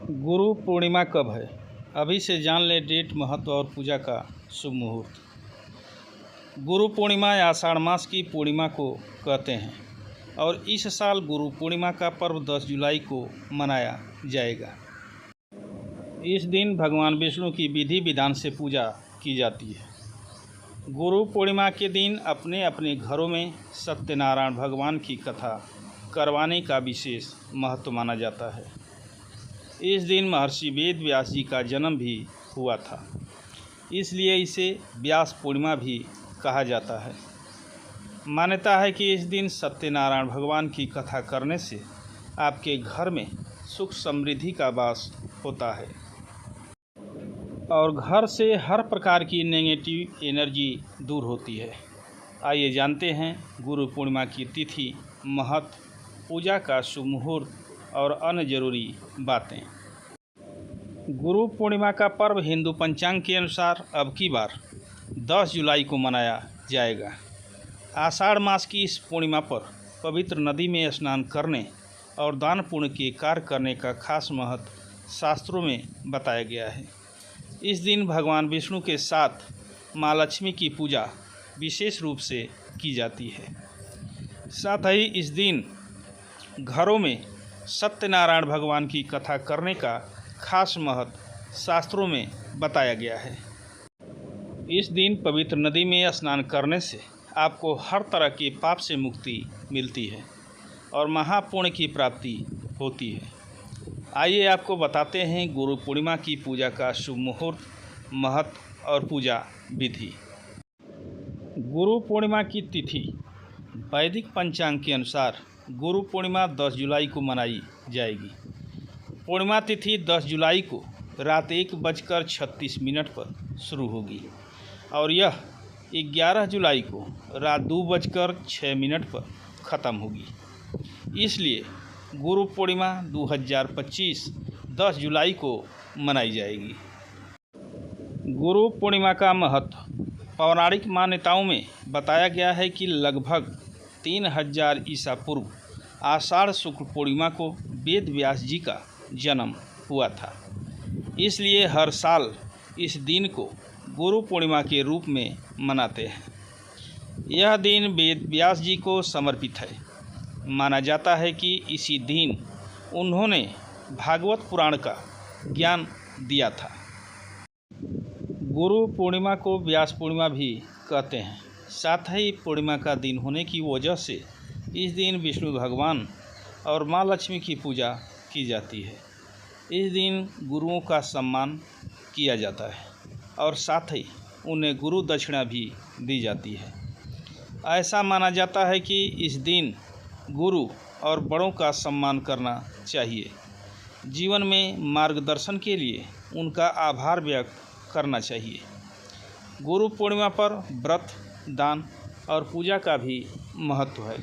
गुरु पूर्णिमा कब है? अभी से जान लें डेट, महत्व और पूजा का शुभ मुहूर्त। गुरु पूर्णिमा आषाढ़ मास की पूर्णिमा को कहते हैं और इस साल गुरु पूर्णिमा का पर्व 10 जुलाई को मनाया जाएगा। इस दिन भगवान विष्णु की विधि विधान से पूजा की जाती है। गुरु पूर्णिमा के दिन अपने अपने घरों में सत्यनारायण भगवान की कथा करवाने का विशेष महत्व माना जाता है। इस दिन महर्षि वेद व्यास जी का जन्म भी हुआ था, इसलिए इसे व्यास पूर्णिमा भी कहा जाता है। मान्यता है कि इस दिन सत्यनारायण भगवान की कथा करने से आपके घर में सुख समृद्धि का वास होता है और घर से हर प्रकार की नेगेटिव एनर्जी दूर होती है। आइए जानते हैं गुरु पूर्णिमा की तिथि, महत्व, पूजा का शुभ मुहूर्त और अन्य जरूरी बातें। गुरु पूर्णिमा का पर्व हिंदू पंचांग के अनुसार अब की बार 10 जुलाई को मनाया जाएगा। आषाढ़ मास की इस पूर्णिमा पर पवित्र नदी में स्नान करने और दान पुण्य के कार्य करने का खास महत्व शास्त्रों में बताया गया है। इस दिन भगवान विष्णु के साथ माँ लक्ष्मी की पूजा विशेष रूप से की जाती है। साथ ही इस दिन घरों में सत्यनारायण भगवान की कथा करने का खास महत्व शास्त्रों में बताया गया है। इस दिन पवित्र नदी में स्नान करने से आपको हर तरह के पाप से मुक्ति मिलती है और महापुण्य की प्राप्ति होती है। आइए आपको बताते हैं गुरु पूर्णिमा की पूजा का शुभ मुहूर्त, महत्व और पूजा विधि। गुरु पूर्णिमा की तिथि वैदिक पंचांग के अनुसार गुरु पूर्णिमा 10 जुलाई को मनाई जाएगी। पूर्णिमा तिथि 10 जुलाई को रात 1:36 पर शुरू होगी और यह 11 जुलाई को रात 2:06 पर ख़त्म होगी। इसलिए गुरु पूर्णिमा 2025 10 जुलाई को मनाई जाएगी। गुरु पूर्णिमा का महत्व पौराणिक मान्यताओं में बताया गया है कि लगभग 3000 ईसा पूर्व आषाढ़ शुक्ल पूर्णिमा को वेद व्यास जी का जन्म हुआ था। इसलिए हर साल इस दिन को गुरु पूर्णिमा के रूप में मनाते हैं। यह दिन वेद व्यास जी को समर्पित है। माना जाता है कि इसी दिन उन्होंने भागवत पुराण का ज्ञान दिया था। गुरु पूर्णिमा को व्यास पूर्णिमा भी कहते हैं। साथ ही पूर्णिमा का दिन होने की वजह से इस दिन विष्णु भगवान और माँ लक्ष्मी की पूजा की जाती है। इस दिन गुरुओं का सम्मान किया जाता है और साथ ही उन्हें गुरु दक्षिणा भी दी जाती है। ऐसा माना जाता है कि इस दिन गुरु और बड़ों का सम्मान करना चाहिए। जीवन में मार्गदर्शन के लिए उनका आभार व्यक्त करना चाहिए। गुरु पूर्णिमा पर व्रत, दान और पूजा का भी महत्व है।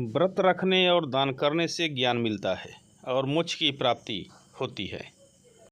व्रत रखने और दान करने से ज्ञान मिलता है और मोक्ष की प्राप्ति होती है।